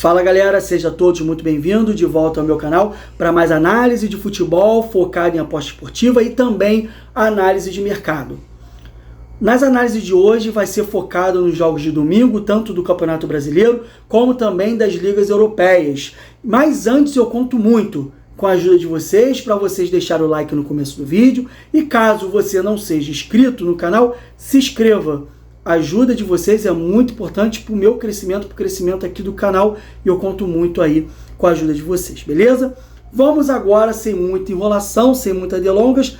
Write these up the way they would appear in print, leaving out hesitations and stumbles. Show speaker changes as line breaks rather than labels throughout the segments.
Fala galera, sejam todos muito bem-vindos de volta ao meu canal para mais análise de futebol focada em aposta esportiva e também análise de mercado. Nas análises de hoje vai ser focado nos jogos de domingo, tanto do Campeonato Brasileiro como também das ligas europeias. Mas antes eu conto muito com a ajuda de vocês, para vocês deixarem o like no começo do vídeo e caso você não seja inscrito no canal, se inscreva. A ajuda de vocês é muito importante para o meu crescimento, para o crescimento aqui do canal e eu conto muito aí com a ajuda de vocês, beleza? Vamos agora, sem muita enrolação, sem muitas delongas,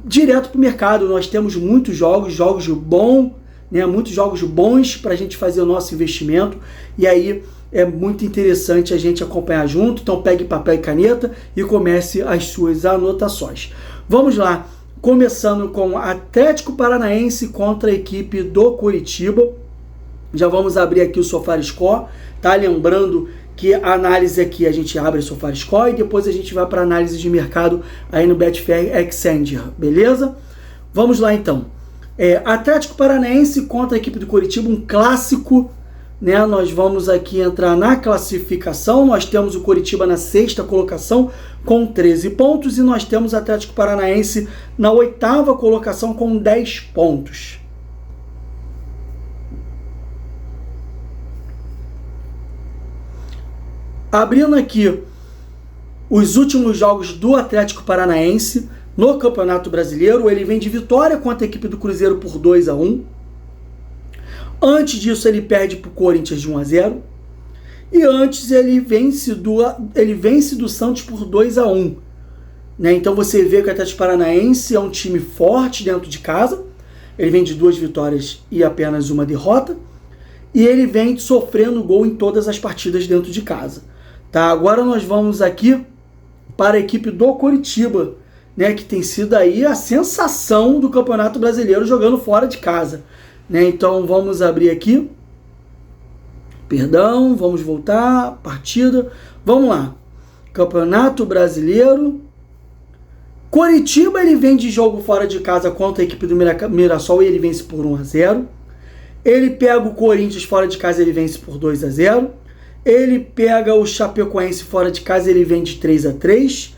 direto para o mercado. Nós temos muitos jogos bons, né? Muitos jogos bons para a gente fazer o nosso investimento e aí é muito interessante a gente acompanhar junto. Então pegue papel e caneta e comece as suas anotações. Vamos lá. Começando com Atlético Paranaense contra a equipe do Coritiba. Já vamos abrir aqui o SofaScore, tá? Lembrando que a análise aqui a gente abre o SofaScore e depois a gente vai para análise de mercado aí no Betfair Exchanger, beleza? Vamos lá então. Atlético Paranaense contra a equipe do Coritiba, um clássico, né? Nós vamos aqui entrar na classificação. Nós temos o Coritiba na sexta colocação com 13 pontos e nós temos o Atlético Paranaense na oitava colocação com 10 pontos. Abrindo aqui os últimos jogos do Atlético Paranaense no Campeonato Brasileiro, ele vem de vitória contra a equipe do Cruzeiro por 2-1. Antes disso, ele perde para o Corinthians de 1-0. E antes ele vence do Santos por 2-1. Né? Então você vê que o Atlético Paranaense é um time forte dentro de casa. Ele vem de 2 vitórias e apenas uma derrota. E ele vem sofrendo gol em todas as partidas dentro de casa. Tá? Agora nós vamos aqui para a equipe do Coritiba, né? Que tem sido aí a sensação do Campeonato Brasileiro jogando fora de casa. Né? Então vamos abrir aqui, vamos voltar, partida, vamos lá, Campeonato Brasileiro, Coritiba ele vem de jogo fora de casa contra a equipe do Mirassol e ele vence por 1-0, ele pega o Corinthians fora de casa e ele vence por 2-0, ele pega o Chapecoense fora de casa e ele vence de 3-3,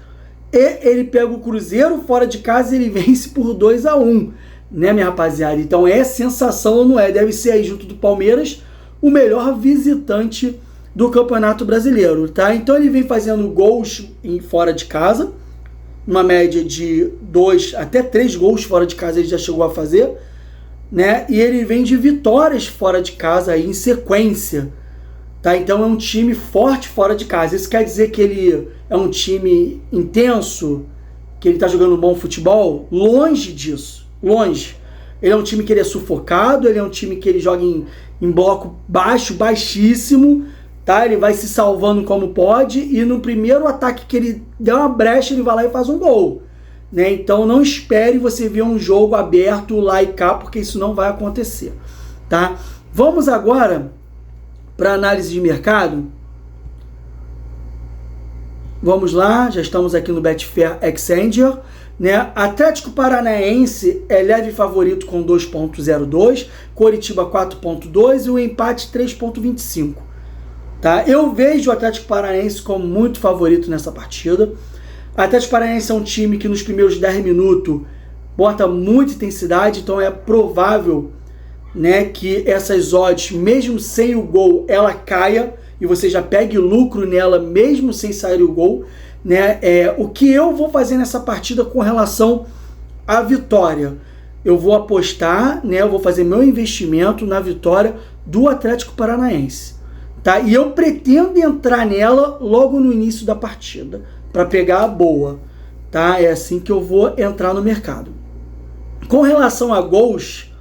e ele pega o Cruzeiro fora de casa e ele vence por 2-1. Né, minha rapaziada? Então é sensação ou não é? Deve ser aí junto do Palmeiras o melhor visitante do Campeonato Brasileiro, tá? Então ele vem fazendo gols fora de casa, uma média de 2 até 3 gols fora de casa ele já chegou a fazer, né? E ele vem de vitórias fora de casa aí em sequência, tá? Então é um time forte fora de casa. Isso quer dizer que ele é um time intenso, que ele tá jogando bom futebol? Longe disso. Longe. Ele é um time que ele é sufocado, ele é um time que ele joga em bloco baixo, baixíssimo, tá? Ele vai se salvando como pode e no primeiro ataque que ele der uma brecha, ele vai lá e faz um gol, né? Então não espere você ver um jogo aberto lá e cá, porque isso não vai acontecer, tá? Vamos agora para análise de mercado. Vamos lá, já estamos aqui no Betfair Exchanger. Né? Atlético Paranaense é leve favorito com 2.02, Coritiba 4.2 e o empate 3.25. Tá? Eu vejo o Atlético Paranaense como muito favorito nessa partida. O Atlético Paranaense é um time que nos primeiros 10 minutos bota muita intensidade, então é provável, né, que essas odds, mesmo sem o gol, ela caia e você já pegue lucro nela mesmo sem sair o gol. Né? O que eu vou fazer nessa partida com relação à vitória? Eu vou apostar, né? Eu vou fazer meu investimento na vitória do Atlético Paranaense, tá? E eu pretendo entrar nela logo no início da partida para pegar a boa, tá? É assim que eu vou entrar no mercado. Com relação a gols,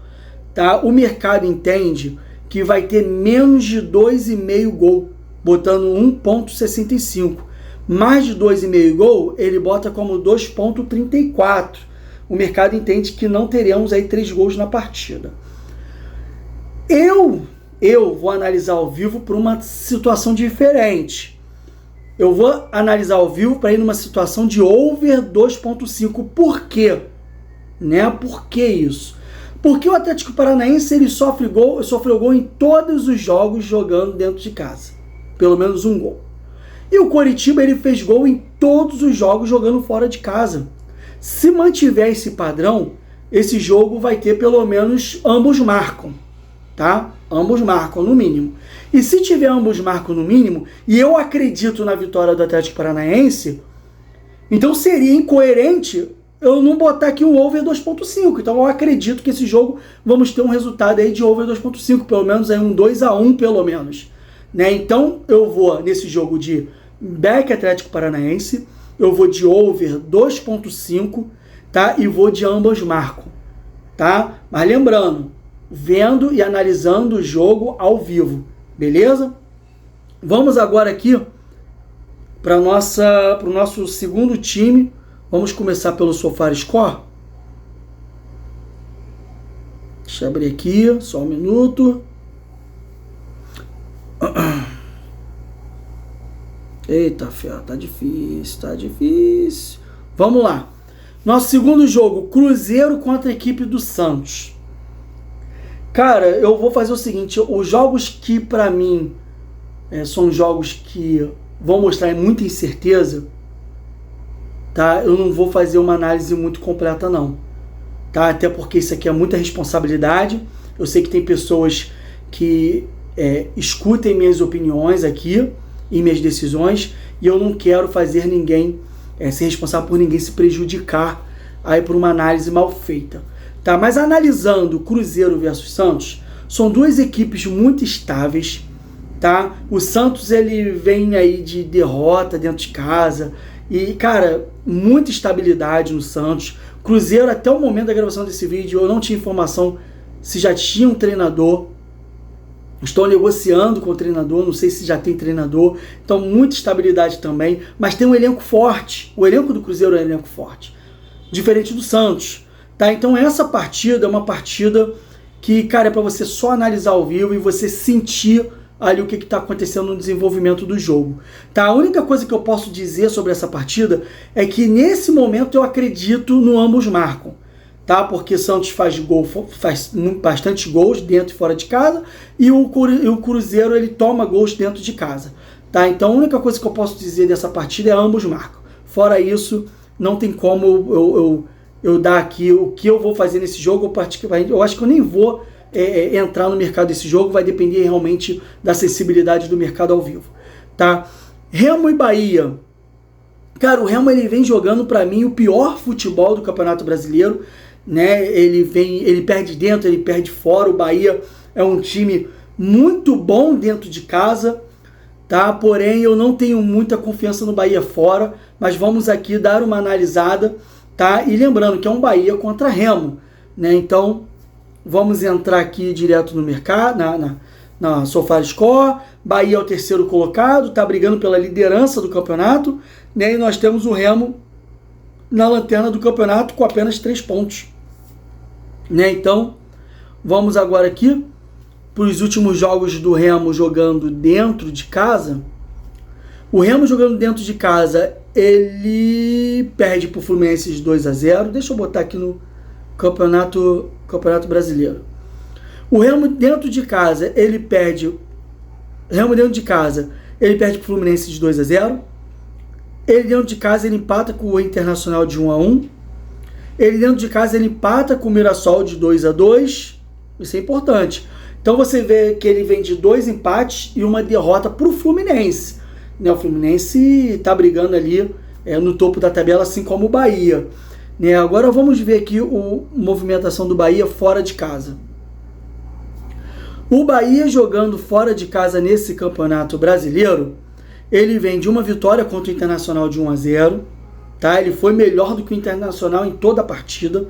tá? O mercado entende que vai ter menos de 2,5 gol, botando 1.65. Mais de 2,5 gol, ele bota como 2.34. O mercado entende que não teremos aí 3 gols na partida. Eu vou analisar ao vivo por uma situação diferente. Eu vou analisar ao vivo para ir numa situação de over 2.5. Por quê? Né? Por que isso? Porque o Atlético Paranaense ele sofreu gol em todos os jogos jogando dentro de casa. pelo menos um gol. E o Coritiba, ele fez gol em todos os jogos jogando fora de casa. Se mantiver esse padrão, esse jogo vai ter pelo menos ambos marcam, tá? Ambos marcam no mínimo. E se tiver ambos marcam no mínimo, e eu acredito na vitória do Atlético Paranaense, então seria incoerente eu não botar aqui um over 2.5. Então eu acredito que esse jogo vamos ter um resultado aí de over 2.5, pelo menos aí um 2-1 pelo menos, né? Então eu vou nesse jogo de back Atlético Paranaense, eu vou de over 2.5, tá? E vou de ambos marcam, tá? Mas lembrando, vendo e analisando o jogo ao vivo, beleza? Vamos agora aqui para o nosso segundo time. Vamos começar pelo SofaScore. Deixa eu abrir aqui, só um minuto. Eita, fia, tá difícil. Vamos lá. Nosso segundo jogo, Cruzeiro contra a equipe do Santos. Cara, eu vou fazer o seguinte, os jogos que pra mim são jogos que vão mostrar muita incerteza, tá? Eu não vou fazer uma análise muito completa não, tá? Até porque isso aqui é muita responsabilidade. Eu sei que tem pessoas que escutem minhas opiniões aqui e minhas decisões, e eu não quero fazer ninguém ser responsável por ninguém se prejudicar aí por uma análise mal feita, tá? Mas analisando Cruzeiro versus Santos, são duas equipes muito estáveis, tá? O Santos, ele vem aí de derrota dentro de casa e, cara, muita estabilidade no Santos. Cruzeiro, até o momento da gravação desse vídeo, eu não tinha informação se já tinha um treinador. Estou negociando com o treinador, não sei se já tem treinador. Então, muita estabilidade também, mas tem um elenco forte. O elenco do Cruzeiro é um elenco forte, diferente do Santos, tá? Então, essa partida é uma partida que, cara, é para você só analisar ao vivo e você sentir ali o que está acontecendo no desenvolvimento do jogo, tá? A única coisa que eu posso dizer sobre essa partida é que nesse momento eu acredito no ambos marcam, tá? Porque Santos faz bastante gols dentro e fora de casa, e o Cruzeiro, ele toma gols dentro de casa, tá? Então a única coisa que eu posso dizer dessa partida é ambos marcam. Fora isso, não tem como eu dar aqui o que eu vou fazer nesse jogo. Eu acho que eu nem vou entrar no mercado desse jogo, vai depender realmente da acessibilidade do mercado ao vivo, tá? Remo e Bahia. Cara, o Remo, ele vem jogando para mim o pior futebol do Campeonato Brasileiro, né? Ele perde dentro, ele perde fora. O Bahia é um time muito bom dentro de casa, tá? Porém, eu não tenho muita confiança no Bahia fora, mas vamos aqui dar uma analisada, tá? E lembrando que é um Bahia contra Remo, né? Então, vamos entrar aqui direto no mercado, na SofaScore. Bahia é o terceiro colocado, está brigando pela liderança do campeonato, né? E nós temos o Remo na lanterna do campeonato com apenas 3 pontos, né? Então, vamos agora aqui para os últimos jogos do Remo jogando dentro de casa. O Remo jogando dentro de casa, ele perde para o Fluminense de 2-0. Deixa eu botar aqui no Campeonato Brasileiro. O Remo dentro de casa, ele perde para o Fluminense de 2-0. Ele dentro de casa, ele empata com o Internacional de 1-1. Ele dentro de casa, ele empata com o Mirassol de 2-2. Isso é importante. Então você vê que ele vem de 2 empates e uma derrota para o Fluminense, né? O Fluminense está brigando ali no topo da tabela, assim como o Bahia, né? Agora vamos ver aqui a movimentação do Bahia fora de casa. O Bahia jogando fora de casa nesse Campeonato Brasileiro, ele vem de uma vitória contra o Internacional de 1-0, tá? Ele foi melhor do que o Internacional em toda a partida,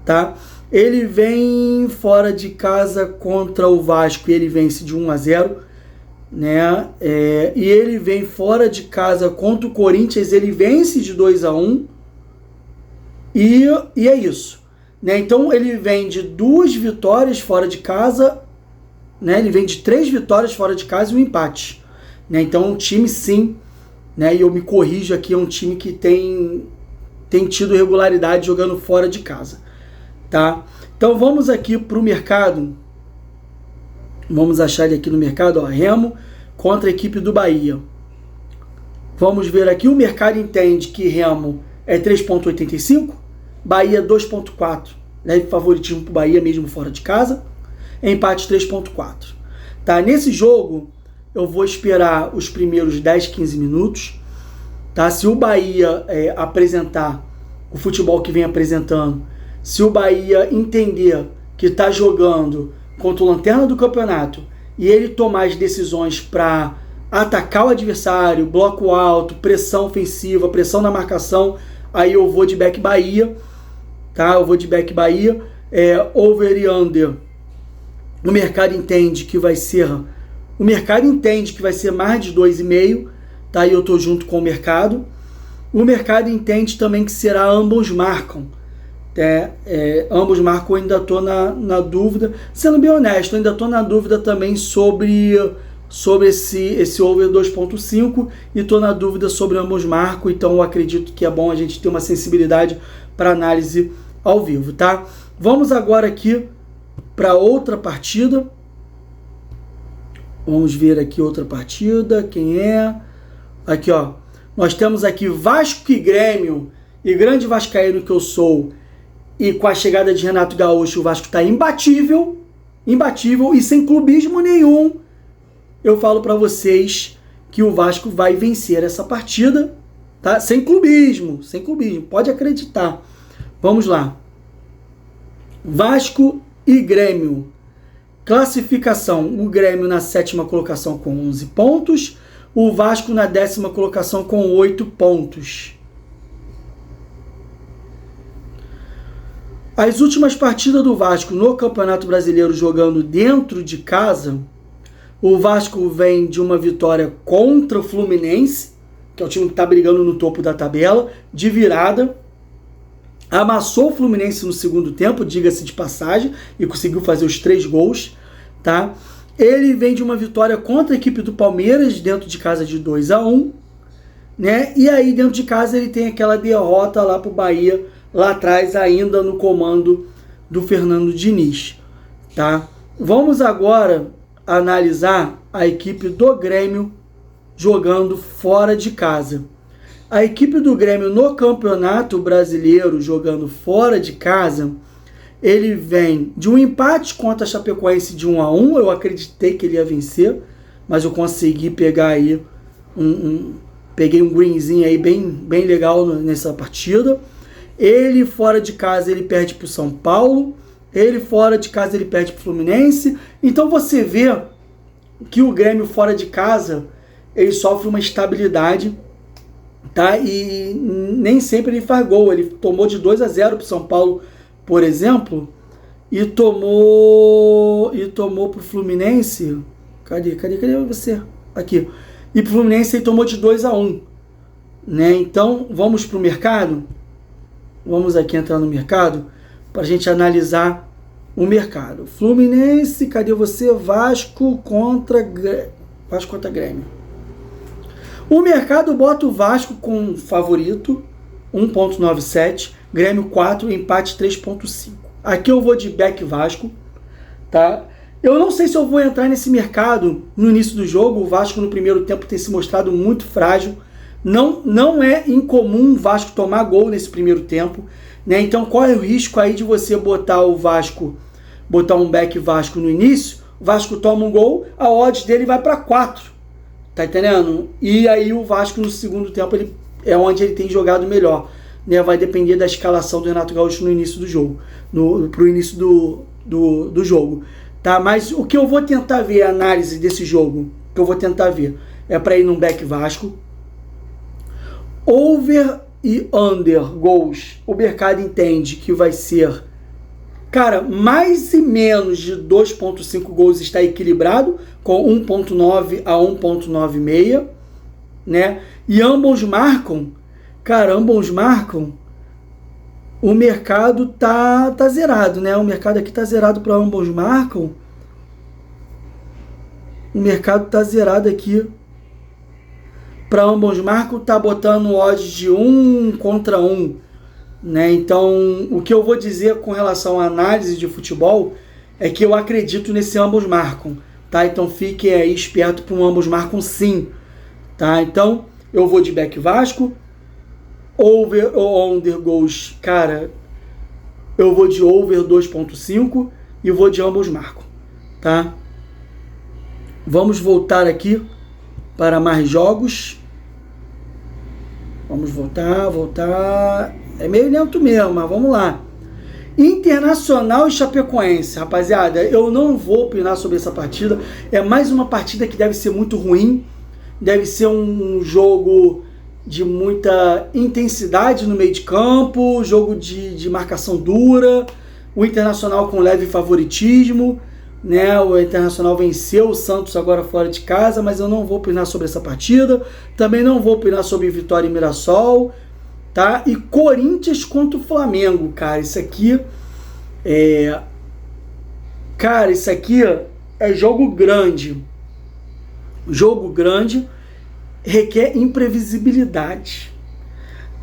tá? Ele vem fora de casa contra o Vasco e ele vence de 1-0, né? E ele vem fora de casa contra o Corinthians, ele vence de 2-1, e é isso, né? Então ele vem de 2 vitórias fora de casa, né? Ele vem de 3 vitórias fora de casa e um empate, né? Então é um time, sim, né? E eu me corrijo aqui, é um time que tem tido regularidade jogando fora de casa, tá? Então vamos aqui para o mercado. Vamos achar ele aqui no mercado, ó, Remo contra a equipe do Bahia. Vamos ver aqui, o mercado entende que Remo é 3,85, Bahia 2,4. Leve favoritismo para o Bahia mesmo fora de casa. Empate 3,4. Tá? Nesse jogo, eu vou esperar os primeiros 10, 15 minutos. Tá? Se o Bahia apresentar o futebol que vem apresentando, se o Bahia entender que está jogando contra o lanterna do campeonato e ele tomar as decisões para atacar o adversário, bloco alto, pressão ofensiva, pressão na marcação, aí eu vou de back Bahia, tá? Eu vou de back Bahia, over e under. O mercado entende que vai ser mais de 2,5, tá? E eu tô junto com o mercado. O mercado entende também que será ambos marcam. Ambos marcam, eu ainda estou na dúvida. Sendo bem honesto, eu ainda estou na dúvida também sobre esse over 2,5 e estou na dúvida sobre ambos marcam, então eu acredito que é bom a gente ter uma sensibilidade para análise ao vivo, tá? Vamos agora aqui para outra partida. Vamos ver aqui outra partida, quem é? Aqui, ó. Nós temos aqui Vasco e Grêmio, e grande vascaíno que eu sou, e com a chegada de Renato Gaúcho, o Vasco está imbatível, e sem clubismo nenhum, eu falo para vocês que o Vasco vai vencer essa partida, tá? Sem clubismo, pode acreditar. Vamos lá. Vasco e Grêmio. Classificação, o Grêmio na 7ª colocação com 11 pontos, o Vasco na 10ª colocação com 8 pontos. As últimas partidas do Vasco no Campeonato Brasileiro jogando dentro de casa, o Vasco vem de uma vitória contra o Fluminense, que é o time que está brigando no topo da tabela, de virada. Amassou o Fluminense no segundo tempo, diga-se de passagem, e conseguiu fazer os 3 gols. Tá? Ele vem de uma vitória contra a equipe do Palmeiras, dentro de casa de 2-1. Né? E aí dentro de casa ele tem aquela derrota lá para o Bahia, lá atrás ainda no comando do Fernando Diniz. Tá? Vamos agora analisar a equipe do Grêmio jogando fora de casa. A equipe do Grêmio no Campeonato Brasileiro jogando fora de casa, ele vem de um empate contra a Chapecoense de 1-1, eu acreditei que ele ia vencer, mas eu consegui pegar aí peguei um greenzinho aí bem legal nessa partida. Ele fora de casa ele perde para o São Paulo, ele fora de casa ele perde para o Fluminense. Então você vê que o Grêmio fora de casa ele sofre uma estabilidade, tá? E nem sempre ele faz gol. Ele tomou de 2-0 para o São Paulo, por exemplo, e tomou para o Fluminense. Cadê você? Aqui. E para o Fluminense ele tomou de 2-1, né? Então vamos para o mercado. Vamos aqui entrar no mercado para a gente analisar o mercado. Fluminense, cadê você? Vasco contra Grêmio. O mercado bota o Vasco com favorito, 1,97, Grêmio 4, empate 3,5. Aqui eu vou de back Vasco, tá? Eu não sei se eu vou entrar nesse mercado no início do jogo. O Vasco no primeiro tempo tem se mostrado muito frágil. Não é incomum o Vasco tomar gol nesse primeiro tempo, né? Então qual é o risco aí de você botar o Vasco, botar um back Vasco no início? O Vasco toma um gol, a odds dele vai para 4, tá entendendo? E aí o Vasco no segundo tempo ele é onde ele tem jogado melhor, né? Vai depender da escalação do Renato Gaúcho no início do jogo, pro início do jogo, tá? Mas o que eu vou tentar ver, a análise desse jogo, que eu vou tentar ver, é para ir num back Vasco. Over e under gols, o mercado entende que vai ser, cara, mais e menos de 2,5 gols está equilibrado, com 1,9 a 1,96, né? E ambos marcam, cara, o mercado tá zerado, né? O mercado aqui tá zerado para ambos marcam. O mercado tá zerado aqui para ambos marcam, tá botando odds de 1-1, né? Então, o que eu vou dizer com relação à análise de futebol é que eu acredito nesse ambos marcam, tá? Então fiquem aí esperto para ambos marcam sim, tá? Então eu vou de back Vasco, over ou under gols, cara, eu vou de over 2.5 e vou de ambos marcam, tá? Vamos voltar aqui para mais jogos. Vamos voltar. É meio lento mesmo, mas vamos lá. Internacional e Chapecoense, rapaziada, eu não vou opinar sobre essa partida. É mais uma partida que deve ser muito ruim. Deve ser um jogo de muita intensidade no meio de campo, jogo de marcação dura, o Internacional com leve favoritismo, né? O Internacional venceu o Santos agora fora de casa, mas eu não vou opinar sobre essa partida. Também não vou opinar sobre Vitória e Mirassol, tá? E Corinthians contra o Flamengo, cara, isso aqui é jogo grande. Jogo grande requer imprevisibilidade,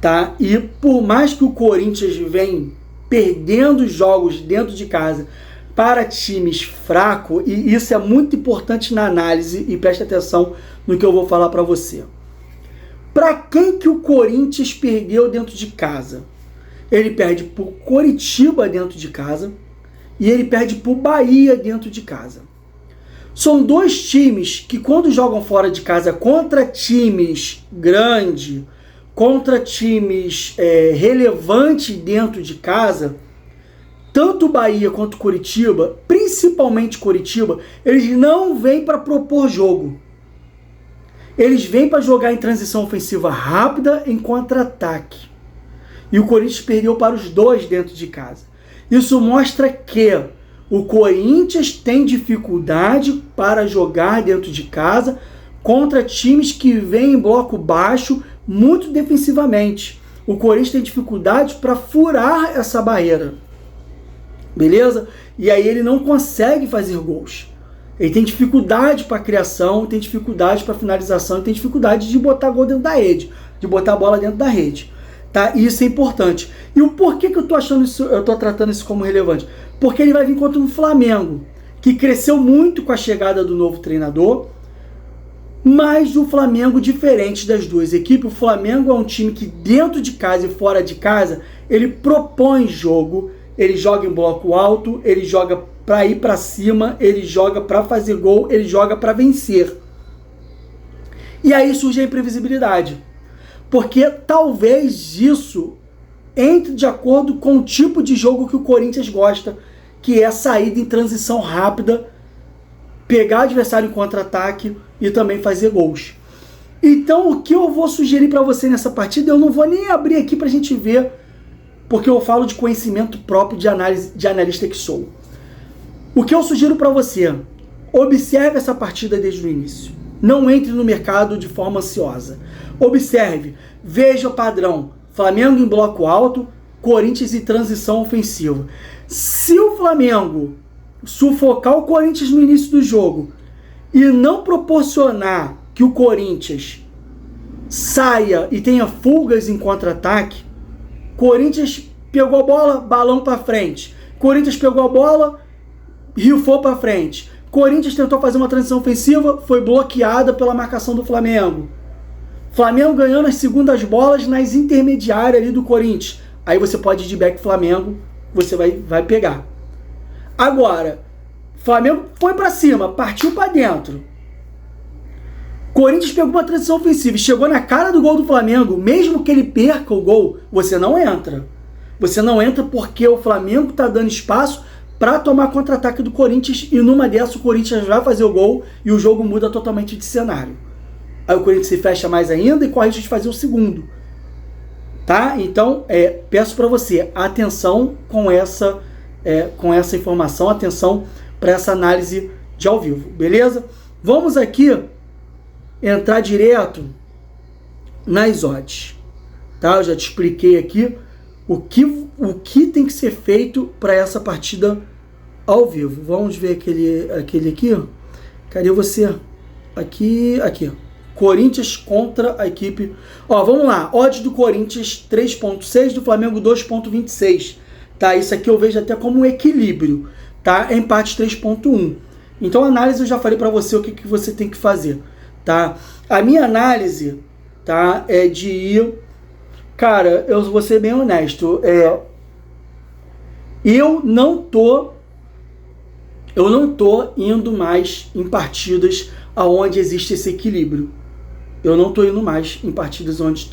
tá? E por mais que o Corinthians venha perdendo jogos dentro de casa para times fracos, e isso é muito importante na análise, e preste atenção no que eu vou falar para você. Para quem que o Corinthians perdeu dentro de casa? Ele perde para o Coritiba dentro de casa e ele perde para o Bahia dentro de casa. São dois times que quando jogam fora de casa contra times grandes, contra times relevantes dentro de casa, tanto Bahia quanto Coritiba, principalmente Coritiba, eles não vêm para propor jogo. Eles vêm para jogar em transição ofensiva rápida, em contra-ataque. E o Corinthians perdeu para os dois dentro de casa. Isso mostra que o Corinthians tem dificuldade para jogar dentro de casa contra times que vêm em bloco baixo, muito defensivamente. O Corinthians tem dificuldade para furar essa barreira. Beleza? E aí ele não consegue fazer gols. Ele tem dificuldade para criação, tem dificuldade para finalização, tem dificuldade de botar gol dentro da rede, de botar a bola dentro da rede. Tá? E isso é importante. E o porquê que eu tô tratando isso como relevante? Porque ele vai vir contra um Flamengo, que cresceu muito com a chegada do novo treinador, mas o Flamengo, diferente das duas equipes, o Flamengo é um time que dentro de casa e fora de casa, ele propõe jogo, ele joga em bloco alto, ele joga para ir para cima, ele joga para fazer gol, ele joga para vencer. E aí surge a imprevisibilidade. Porque talvez isso entre de acordo com o tipo de jogo que o Corinthians gosta, que é a saída em transição rápida, pegar o adversário em contra-ataque e também fazer gols. Então o que eu vou sugerir para você nessa partida, eu não vou nem abrir aqui para a gente ver, porque eu falo de conhecimento próprio de análise, de analista que sou. O que eu sugiro para você, observe essa partida desde o início. Não entre no mercado de forma ansiosa. Observe, veja o padrão. Flamengo em bloco alto, Corinthians em transição ofensiva. Se o Flamengo sufocar o Corinthians no início do jogo e não proporcionar que o Corinthians saia e tenha fugas em contra-ataque, Corinthians pegou a bola, balão para frente. Corinthians pegou a bola, rifou para frente. Corinthians tentou fazer uma transição ofensiva, foi bloqueada pela marcação do Flamengo. Flamengo ganhando as segundas bolas nas intermediárias ali do Corinthians. Aí você pode ir de back Flamengo, você vai pegar. Agora, Flamengo foi para cima, partiu para dentro. Corinthians pegou uma transição ofensiva e chegou na cara do gol do Flamengo. Mesmo que ele perca o gol, você não entra. Você não entra porque o Flamengo está dando espaço para tomar contra-ataque do Corinthians, e numa dessas o Corinthians vai fazer o gol e o jogo muda totalmente de cenário. Aí o Corinthians se fecha mais ainda e corre de fazer o segundo. Tá? Então, peço para você, atenção com essa informação, atenção para essa análise de ao vivo, beleza? Vamos aqui entrar direto nas odds. Tá? Eu já te expliquei aqui o que tem que ser feito para essa partida ao vivo. Vamos ver aquele aqui. Cadê você? Aqui. Corinthians contra a equipe. Ó, vamos lá. Odds do Corinthians 3.6, do Flamengo 2.26. Tá? Isso aqui eu vejo até como um equilíbrio. Tá? Empate 3.1. Então, análise eu já falei para você o que você tem que fazer, tá? A minha análise, tá, é de ir... Cara, eu vou ser bem honesto. Eu não tô indo mais em partidas aonde existe esse equilíbrio. Eu não tô indo mais em partidas onde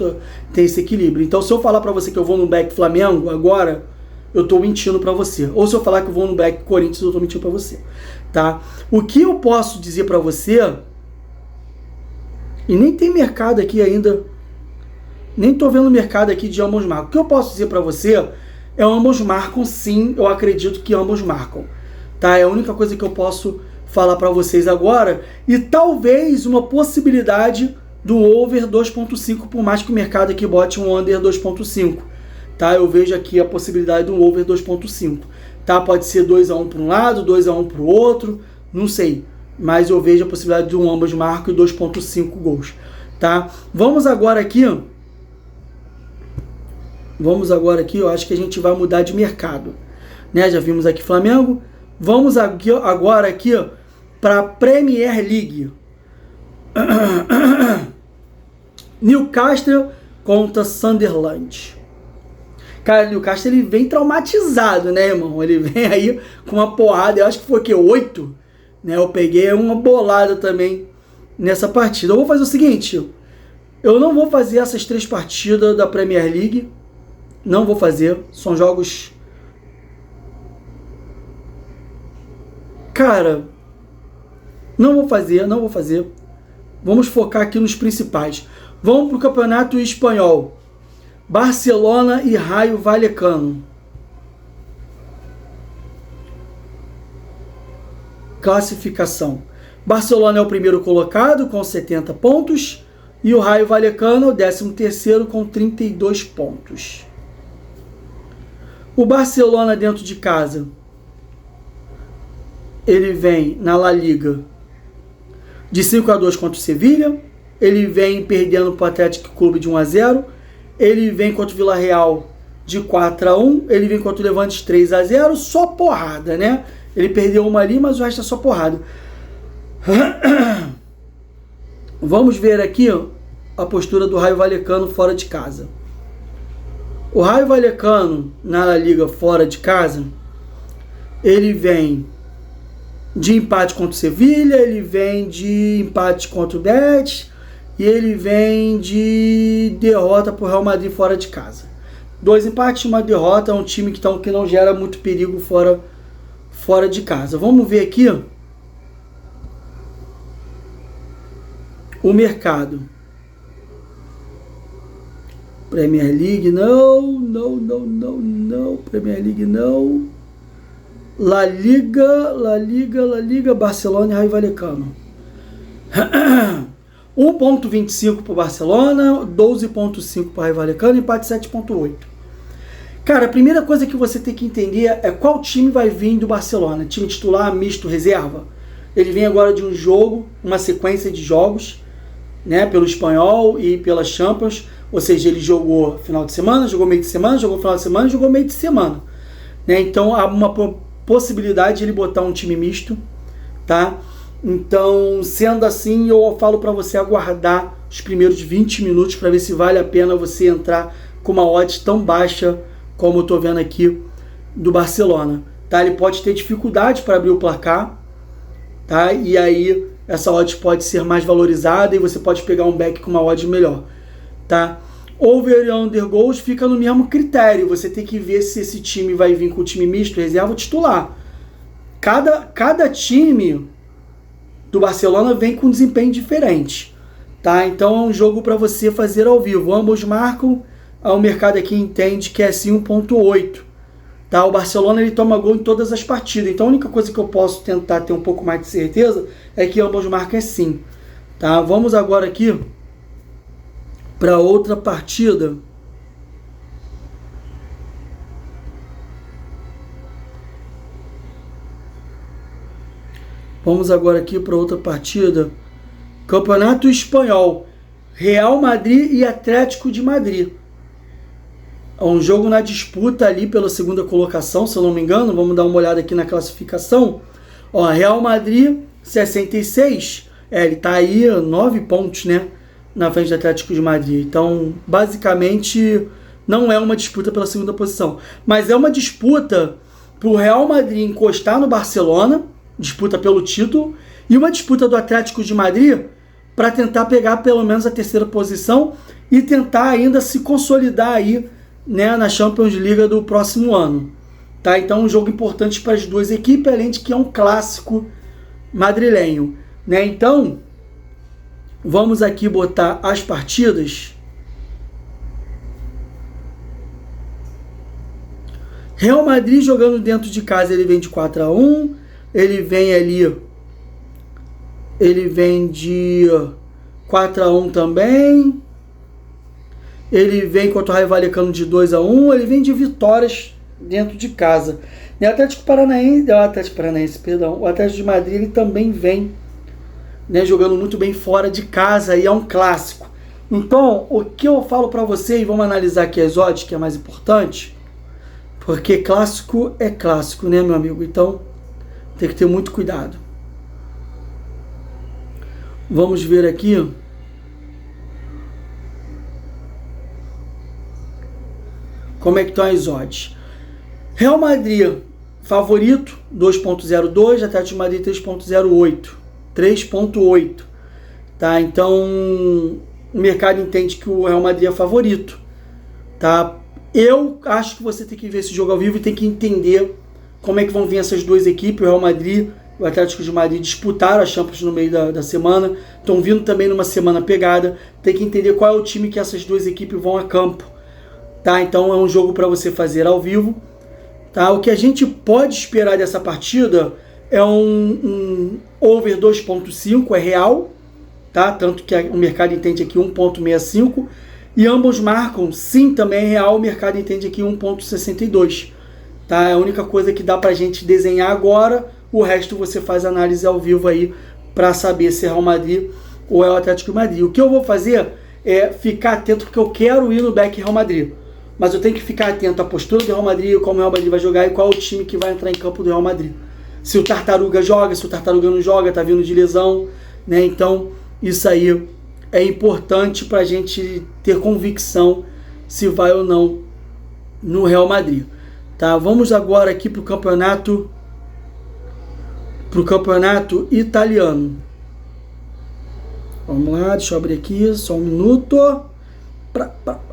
tem esse equilíbrio. Então, se eu falar para você que eu vou no back Flamengo agora, eu tô mentindo para você. Ou se eu falar que eu vou no back Corinthians, eu tô mentindo para você, tá? O que eu posso dizer para você, e nem tem mercado aqui ainda, nem tô vendo mercado aqui de ambos marcam. O que eu posso dizer para você é ambos marcam, sim, eu acredito que ambos marcam, tá? É a única coisa que eu posso falar para vocês agora, e talvez uma possibilidade do over 2.5, por mais que o mercado aqui bote um under 2.5, tá? Eu vejo aqui a possibilidade do over 2.5, tá? Pode ser 2-1 para um lado, 2-1 para o outro, não sei, mas eu vejo a possibilidade de um ambos marcam e 2.5 gols, tá? Vamos agora aqui, eu acho que a gente vai mudar de mercado, né? Já vimos aqui Flamengo, vamos agora aqui para a Premier League. Newcastle contra Sunderland. Cara, o Newcastle ele vem traumatizado, né, irmão? Ele vem aí com uma porrada, eu acho que foi o quê? 8? Né? Eu peguei uma bolada também nessa partida. Eu vou fazer o seguinte, eu não vou fazer essas 3 partidas da Premier League, não vou fazer, são jogos... Cara, não vou fazer. Vamos focar aqui nos principais. Vamos para o Campeonato Espanhol. Barcelona e Rayo Vallecano. Classificação. Barcelona é o primeiro colocado com 70 pontos e o Rayo Vallecano é o 13º com 32 pontos. O Barcelona dentro de casa, ele vem na La Liga de 5-2 contra o Sevilha, ele vem perdendo para o Atlético Clube de 1-0, ele vem contra o Villarreal de 4-1, ele vem contra o Levante 3-0, só porrada, né? Ele perdeu uma ali, mas o resto é só porrada. Vamos ver aqui a postura do Rayo Vallecano fora de casa. O Rayo Vallecano na La Liga fora de casa, ele vem de empate contra o Sevilha, ele vem de empate contra o Betis e ele vem de derrota para o Real Madrid fora de casa. 2 empates e uma derrota, é um time que não gera muito perigo fora de casa. Vamos ver aqui o mercado. Premier League não. Premier League não. La Liga, Barcelona e Rayo Vallecano. 1.25 para o Barcelona, 12.5 para o Rayo Vallecano, empate 7.8. Cara, a primeira coisa que você tem que entender é qual time vai vir do Barcelona. Time titular, misto, reserva. Ele vem agora de um jogo, uma sequência de jogos, né, pelo Espanhol e pela Champions. Ou seja, ele jogou final de semana, jogou meio de semana, jogou final de semana, jogou meio de semana. Né? Então, há uma possibilidade de ele botar um time misto, tá? Então, sendo assim, eu falo para você aguardar os primeiros 20 minutos para ver se vale a pena você entrar com uma odds tão baixa como eu tô vendo aqui do Barcelona, tá? Ele pode ter dificuldade para abrir o placar, tá? E aí essa odds pode ser mais valorizada e você pode pegar um back com uma odds melhor, tá? Over e under goals fica no mesmo critério. Você tem que ver se esse time vai vir com o time misto, reserva ou titular. Cada time do Barcelona vem com um desempenho diferente, tá? Então é um jogo para você fazer ao vivo. Ambos marcam, o mercado aqui entende que é assim 1.8, tá? O Barcelona ele toma gol em todas as partidas. Então a única coisa que eu posso tentar ter um pouco mais de certeza é que ambos marcam sim, tá? Vamos agora aqui para outra partida. Vamos agora aqui para outra partida. Campeonato Espanhol. Real Madrid e Atlético de Madrid. É um jogo na disputa ali pela segunda colocação, se eu não me engano. Vamos dar uma olhada aqui na classificação. Ó, Real Madrid, 66. Ele tá aí 9 pontos, né? Na frente do Atlético de Madrid. Então, basicamente, não é uma disputa pela segunda posição. Mas é uma disputa pro Real Madrid encostar no Barcelona, disputa pelo título, e uma disputa do Atlético de Madrid para tentar pegar pelo menos a terceira posição e tentar ainda se consolidar aí, né, na Champions League do próximo ano. Tá? Então, um jogo importante para as duas equipes, além de que é um clássico madrilenho. Né? Então, vamos aqui botar as partidas. Real Madrid jogando dentro de casa, ele vem de 4-1. Ele vem ali... Ele vem de 4-1 também. Ele vem contra o Raio Vallecano de 2-1. Ele vem de vitórias dentro de casa. E o Atlético Paranaense, perdão. O Atlético de Madrid, ele também vem, né, jogando muito bem fora de casa, e é um clássico. Então, o que eu falo para vocês, vamos analisar aqui as odds, que é mais importante, porque clássico é clássico, né, meu amigo? Então, tem que ter muito cuidado. Vamos ver aqui. Como é que estão as odds? Real Madrid, favorito, 2.02, Atlético de Madrid 3.08. 3.8. Tá? Então, o mercado entende que o Real Madrid é favorito. Tá? Eu acho que você tem que ver esse jogo ao vivo e tem que entender como é que vão vir essas duas equipes. O Real Madrid e o Atlético de Madrid disputaram a Champions no meio da semana. Estão vindo também numa semana pegada. Tem que entender qual é o time que essas duas equipes vão a campo. Tá? Então, é um jogo para você fazer ao vivo. Tá? O que a gente pode esperar dessa partida é um over 2.5, é real, tá? Tanto que o mercado entende aqui 1.65, e ambos marcam, sim, também é real, o mercado entende aqui 1.62, tá? É a única coisa que dá pra gente desenhar agora, o resto você faz análise ao vivo aí para saber se é Real Madrid ou é o Atlético de Madrid. O que eu vou fazer é ficar atento, porque eu quero ir no back Real Madrid, mas eu tenho que ficar atento à postura do Real Madrid, como o Real Madrid vai jogar e qual é o time que vai entrar em campo do Real Madrid. Se o Tartaruga joga, se o Tartaruga não joga, tá vindo de lesão, né? Então, isso aí é importante pra gente ter convicção se vai ou não no Real Madrid. Tá? Vamos agora aqui pro campeonato italiano. Vamos lá, deixa eu abrir aqui, só um minuto.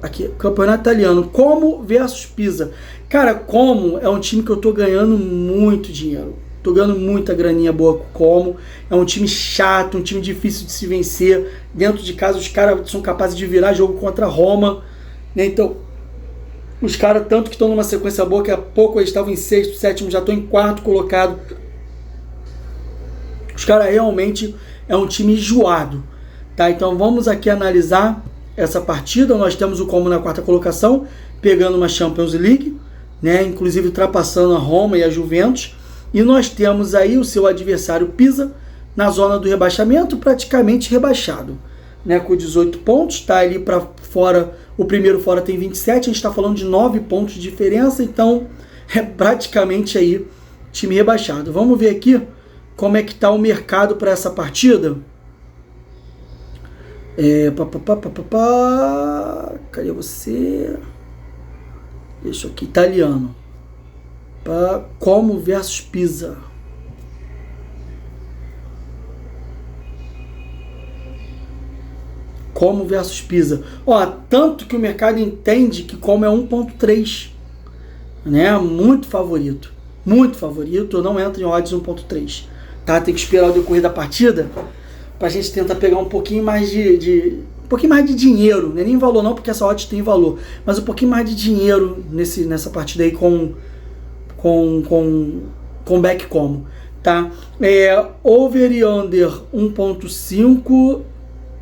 Aqui, campeonato italiano, Como versus Pisa. Cara, Como é um time que eu tô ganhando muito dinheiro. Tô ganhando muita graninha boa com Como. É um time chato, um time difícil de se vencer. Dentro de casa, os caras são capazes de virar jogo contra a Roma. Né? Então, os caras, tanto que estão numa sequência boa, que há pouco eles estavam em sexto, sétimo, já estão em quarto colocado. Os caras realmente é um time enjoado. Tá? Então, vamos aqui analisar essa partida. Nós temos o Como na quarta colocação, pegando uma Champions League, né? Inclusive ultrapassando a Roma e a Juventus. E nós temos aí o seu adversário Pisa na zona do rebaixamento, praticamente rebaixado, né? Com 18 pontos, está ali para fora, o primeiro fora tem 27, a gente está falando de 9 pontos de diferença, então é praticamente aí time rebaixado. Vamos ver aqui como é que está o mercado para essa partida. Cadê você? Deixa aqui, italiano. Como versus Pisa. Como versus Pisa. Ó, tanto que o mercado entende que Como é 1.3, né? Muito favorito. Muito favorito. Não entra em odds 1.3. Tá? Tem que esperar o decorrer da partida pra gente tentar pegar um pouquinho mais de dinheiro, né? Nem valor não, porque essa odds tem valor, mas um pouquinho mais de dinheiro nessa partida aí com back Como, tá? Over e under 1.5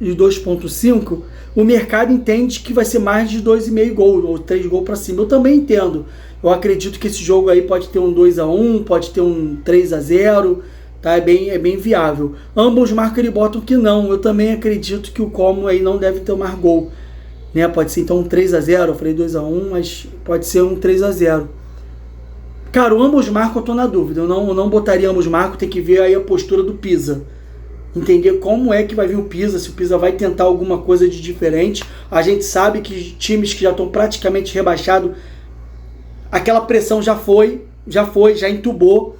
e 2.5, o mercado entende que vai ser mais de 2,5 gols, ou 3 gols para cima. Eu também entendo. Eu acredito que esse jogo aí pode ter um 2-1, pode ter um 3-0, tá? É bem viável. Ambos marcam e botam que não. Eu também acredito que o Como aí não deve ter mais gol, né? Pode ser então um 3-0, eu falei 2-1, mas pode ser um 3-0. Cara, o ambos marcam eu tô na dúvida. Eu não botaria ambos marcam, tem que ver aí a postura do Pisa. Entender como é que vai vir o Pisa, se o Pisa vai tentar alguma coisa de diferente. A gente sabe que times que já estão praticamente rebaixados, aquela pressão já entubou.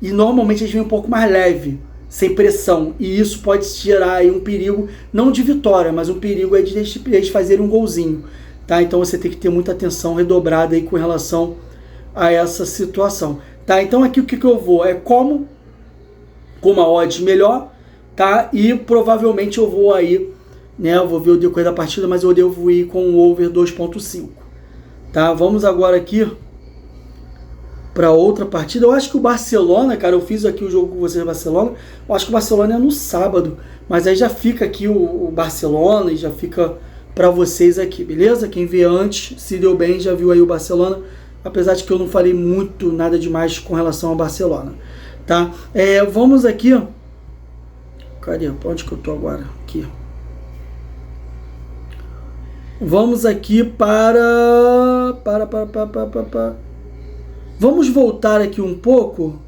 E normalmente eles vêm um pouco mais leve, sem pressão. E isso pode gerar aí um perigo, não de vitória, mas um perigo é de eles fazerem um golzinho. Tá? Então você tem que ter muita atenção redobrada aí com relação a essa situação. Tá? Então aqui o que eu vou é com uma odds melhor, tá? E provavelmente eu vou aí, né? Eu vou ver o decorrer da partida, mas eu devo ir com o over 2.5. Tá? Vamos agora aqui para outra partida. Eu acho que o Barcelona, cara, eu fiz aqui o jogo com vocês do Barcelona. Eu acho que o Barcelona é no sábado, mas aí já fica aqui o Barcelona e já fica para vocês aqui, beleza? Quem vê antes, se deu bem, já viu aí o Barcelona, apesar de que eu não falei muito, nada demais com relação ao Barcelona, tá? Vamos aqui, cadê? Onde que eu tô agora? Aqui. Vamos aqui para... Vamos voltar aqui um pouco.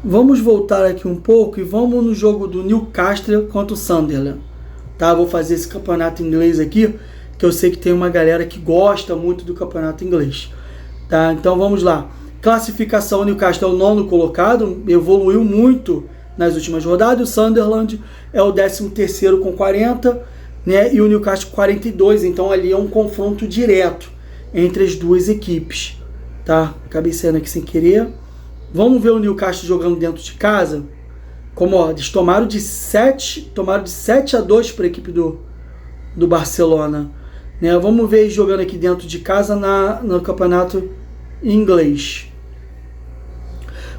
Vamos voltar aqui um pouco e vamos no jogo do Newcastle contra o Sunderland. Tá? Vou fazer esse campeonato inglês aqui, que eu sei que tem uma galera que gosta muito do campeonato inglês. Tá? Então vamos lá. Classificação: o Newcastle é o 9º colocado, evoluiu muito nas últimas rodadas. O Sunderland é o 13º com 40, né? E o Newcastle 42. Então ali é um confronto direto entre as duas equipes. Tá? Acabei saindo aqui sem querer. Vamos ver o Newcastle jogando dentro de casa. Como ó, eles tomaram de 7-2 para a equipe do Barcelona. Né? Vamos ver eles jogando aqui dentro de casa no campeonato inglês.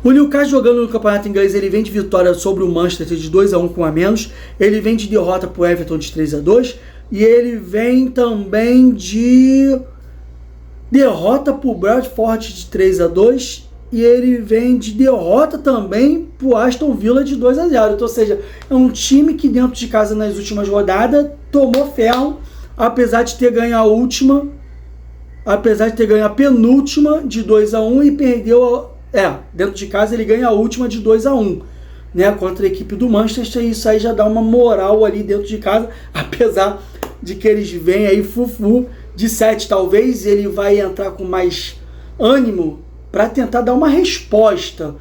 O Newcastle jogando no campeonato inglês, ele vem de vitória sobre o Manchester de 2-1 com a menos. Ele vem de derrota para o Everton de 3-2. E ele vem também de derrota para o Bradford de 3-2. E ele vem de derrota também para o Aston Villa de 2-0. Então, ou seja, é um time que dentro de casa nas últimas rodadas tomou ferro, apesar de ter ganho a última, apesar de ter ganho a penúltima de 2-1 e perdeu, dentro de casa ele ganha a última de 2-1, né, contra a equipe do Manchester. E isso aí já dá uma moral ali dentro de casa, apesar de que eles vêm aí fufu de 7, talvez ele vai entrar com mais ânimo para tentar dar uma resposta,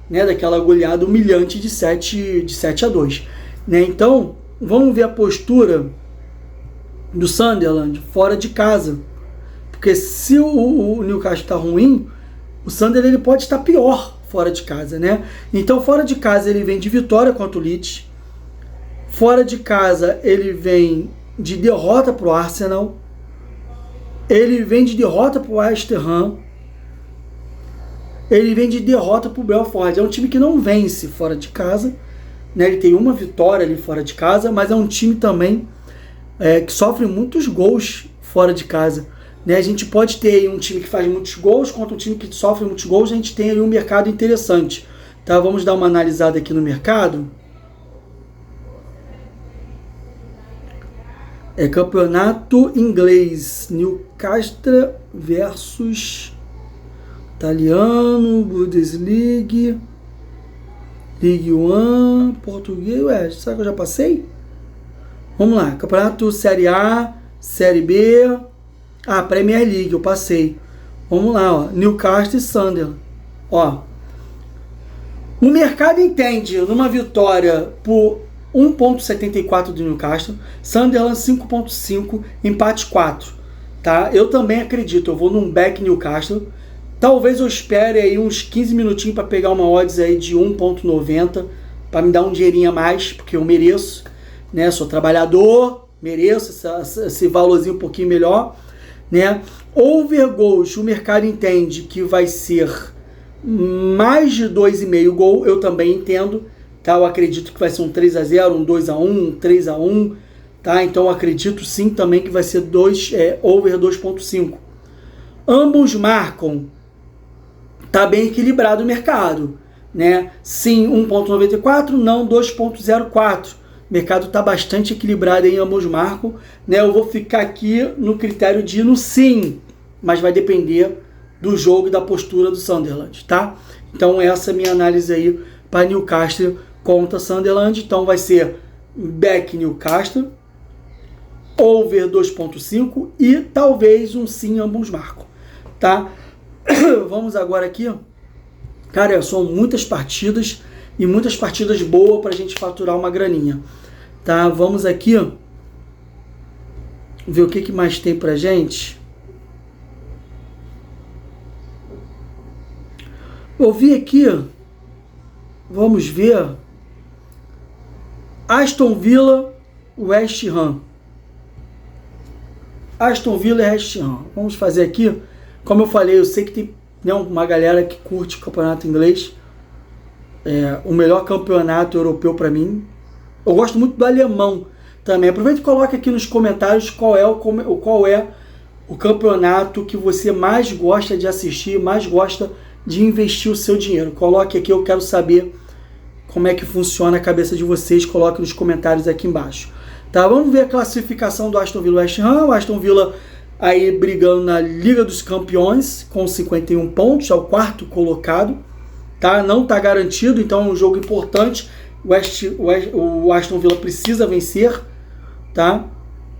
né, daquela goleada humilhante de 7-2. Né? Então, vamos ver a postura do Sunderland fora de casa. Porque se o Newcastle está ruim, o Sunderland ele pode estar pior fora de casa. Né? Então, fora de casa ele vem de vitória contra o Leeds. Fora de casa ele vem de derrota para o Arsenal. Ele vem de derrota para o West Ham. Ele vem de derrota para o Brentford. É um time que não vence fora de casa, né? Ele tem uma vitória ali fora de casa, mas é um time também que sofre muitos gols fora de casa. Né? A gente pode ter aí um time que faz muitos gols contra um time que sofre muitos gols. A gente tem aí um mercado interessante. Tá? Vamos dar uma analisada aqui no mercado. Campeonato inglês. Newcastle versus... italiano, Bundesliga, Ligue 1, português, será que eu já passei? Vamos lá, campeonato Série A, Série B, Premier League, eu passei. Vamos lá, ó, Newcastle e Sunderland. Ó, o mercado entende numa vitória por 1.74 do Newcastle, Sunderland 5.5, empate 4. Tá? Eu também acredito, eu vou num back Newcastle. Talvez eu espere aí uns 15 minutinhos para pegar uma odds aí de 1.90 para me dar um dinheirinho a mais, porque eu mereço, né? Sou trabalhador, mereço esse valorzinho um pouquinho melhor, né? Over gols, o mercado entende que vai ser mais de 2,5 gol, eu também entendo, tá? Eu acredito que vai ser um 3-0, um 2-1, um 3-1, tá? Então eu acredito sim também que vai ser over 2.5. Ambos marcam. Tá bem equilibrado o mercado, né? Sim, 1.94, não 2.04. O mercado tá bastante equilibrado em ambos marcam, né? Eu vou ficar aqui no critério de ir no sim, mas vai depender do jogo e da postura do Sunderland, tá? Então essa é a minha análise aí para Newcastle contra Sunderland. Então vai ser back Newcastle, over 2.5 e talvez um sim, ambos marcam, tá? Vamos agora aqui, cara, são muitas partidas e muitas partidas boas para a gente faturar uma graninha, tá? Vamos aqui ver o que mais tem pra gente. Eu vi aqui, vamos ver, Aston Villa, West Ham. Aston Villa e West Ham. Vamos fazer aqui, como eu falei, eu sei que tem, né, uma galera que curte o campeonato inglês, o melhor campeonato europeu para mim. Eu gosto muito do alemão também. Aproveita e coloca aqui nos comentários qual é o campeonato que você mais gosta de assistir, mais gosta de investir o seu dinheiro. Coloque aqui, eu quero saber como é que funciona a cabeça de vocês. Coloque nos comentários aqui embaixo. Tá, vamos ver a classificação do Aston Villa e West Ham. O Aston Villa aí brigando na Liga dos Campeões com 51 pontos, é o quarto colocado. Tá? Não está garantido, então é um jogo importante. O Aston Villa precisa vencer. Tá?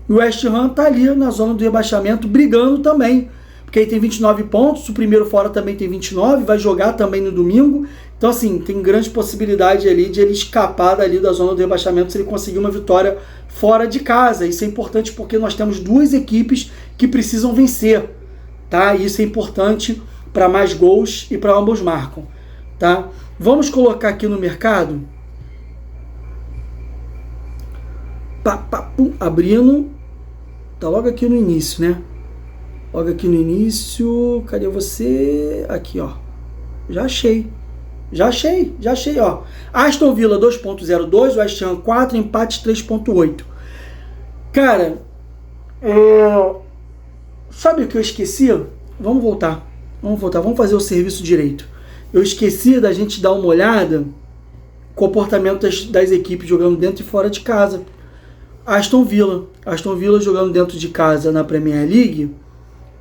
E o West Ham está ali na zona do rebaixamento, brigando também. Porque aí tem 29 pontos, o primeiro fora também tem 29, vai jogar também no domingo. Então, assim, tem grande possibilidade ali de ele escapar dali da zona do rebaixamento se ele conseguir uma vitória fora de casa. Isso é importante porque nós temos duas equipes que precisam vencer, tá? Isso é importante para mais gols e para ambos marcam, tá? Vamos colocar aqui no mercado. Abrindo. Tá logo aqui no início, né? Logo aqui no início, cadê você? Aqui, ó. Já achei, ó. Aston Villa 2.02, West Ham 4, empate 3.8. Cara, sabe o que eu esqueci? Vamos voltar, vamos fazer o serviço direito. Eu esqueci da gente dar uma olhada no comportamento das equipes jogando dentro e fora de casa. Aston Villa jogando dentro de casa na Premier League,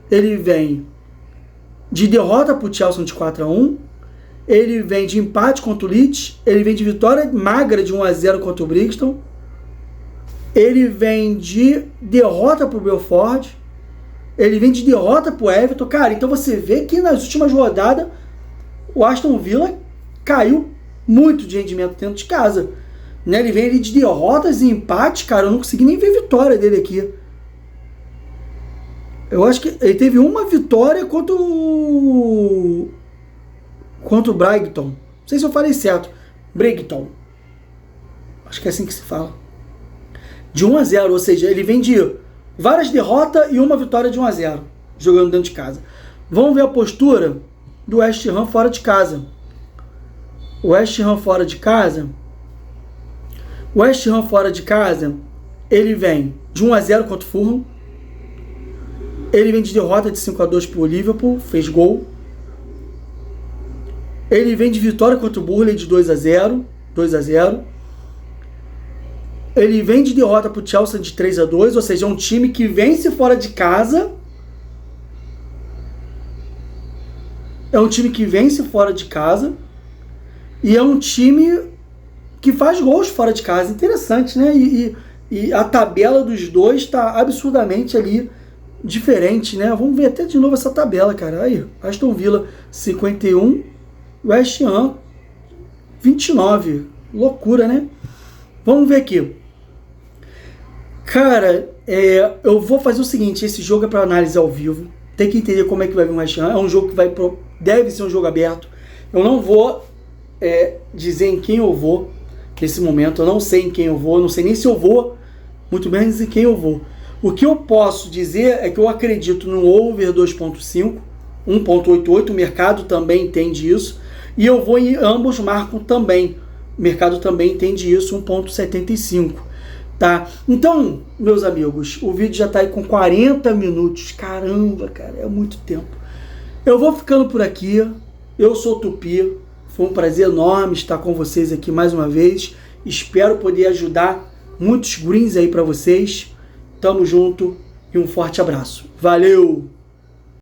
ele vem de derrota para o Chelsea de 4-1, ele vem de empate contra o Leeds, ele vem de vitória magra de 1-0 contra o Brixton, ele vem de derrota para o Brentford, ele vem de derrota para o Everton. Cara, então você vê que nas últimas rodadas o Aston Villa caiu muito de rendimento dentro de casa, né? Ele vem ali de derrotas e empates, cara, eu não consegui nem ver vitória dele aqui. Eu acho que ele teve uma vitória contra o Brighton. Não sei se eu falei certo. Brighton. Acho que é assim que se fala. De 1-0, ou seja, ele vem de várias derrotas e uma vitória de 1-0, jogando dentro de casa. Vamos ver a postura do West Ham fora de casa. O West Ham fora de casa. O West Ham fora de casa, ele vem de 1-0 contra o Fulham. Ele vem de derrota de 5-2 para o Liverpool, fez gol. Ele vem de vitória contra o Burnley de 2-0. Ele vem de derrota para o Chelsea de 3-2, ou seja, é um time que vence fora de casa. É um time que vence fora de casa. E é um time que faz gols fora de casa. Interessante, né? E a tabela dos dois está absurdamente ali diferente, né? Vamos ver até de novo essa tabela, cara. Aí, Aston Villa 51, West Ham 29. Loucura, né? Vamos ver aqui. Cara, eu vou fazer o seguinte, esse jogo é para análise ao vivo. Tem que entender como é que vai vir o West Ham. É um jogo que deve ser um jogo aberto. Eu não vou dizer em quem eu vou nesse momento. Eu não sei em quem eu vou, não sei nem se eu vou, muito menos em quem eu vou. O que eu posso dizer é que eu acredito no over 2.5, 1.88, o mercado também entende isso, e eu vou em ambos marcam também, o mercado também entende isso, 1.75, tá? Então, meus amigos, o vídeo já está aí com 40 minutos, caramba, cara, é muito tempo. Eu vou ficando por aqui, eu sou o Tupi, foi um prazer enorme estar com vocês aqui mais uma vez, espero poder ajudar muitos greens aí para vocês. Tamo junto e um forte abraço. Valeu!